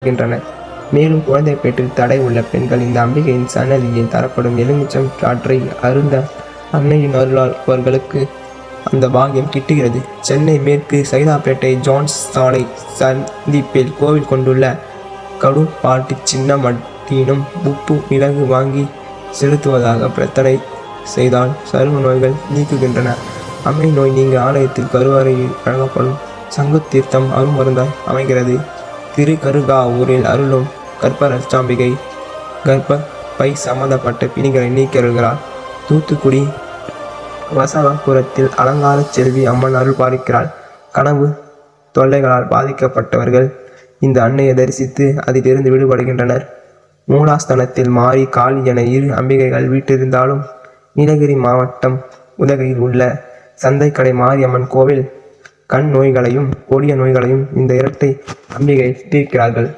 வருகின்றனர். மேலும் குழந்தை பேற்றில் தடை உள்ள பெண்கள் இந்த அம்பிகையின் சன்னதியில் தரப்படும் எலுமிச்சம் சாற்றை அருந்த அன்னையின் அருளால் அவர்களுக்கு அந்த பாகியம் கிட்டுகிறது. சென்னை மேற்கு சைதாப்பேட்டை ஜான்ஸ் சாலை சந்திப்பில் கோவில் கொண்டுள்ள கடுப்பாட்டு சின்ன மட்டினும் உப்பு மிளகு வாங்கி செலுத்துவதாக பிரார்த்தனை செய்தால் சரும நோய்கள் நீக்குகின்றன. அம்மை நோய் நீங்க ஆலயத்தில் கருவறையில் வழங்கப்படும் சங்கு தீர்த்தம் அருமருந்தாய் அமைகிறது. திருக்கருகாவூரில் அருளும் கற்பரச்சாம்பிகை கர்ப்பப்பை சம்பந்தப்பட்ட பிணிகளை நீக்கிறார். தூத்துக்குடி வசவபுரத்தில் அலங்கார செல்வி அம்மன் அருள் பாலிக்கிறாள். கனவு தொல்லைகளால் பாதிக்கப்பட்டவர்கள் இந்த அன்னையை தரிசித்து அதிலிருந்து விடுபடுகின்றனர். மூலாஸ்தானத்தில் மாரி காளி என இரு அம்பிகைகள் வீட்டிருந்தாலும் நீலகிரி மாவட்டம் உதகையில் உள்ள சந்தைக்கடை மாரியம்மன் கோவில் கண் நோய்களையும் கொடிய நோய்களையும் இந்த இரட்டை அம்பிகை தீர்க்கிறார்கள்.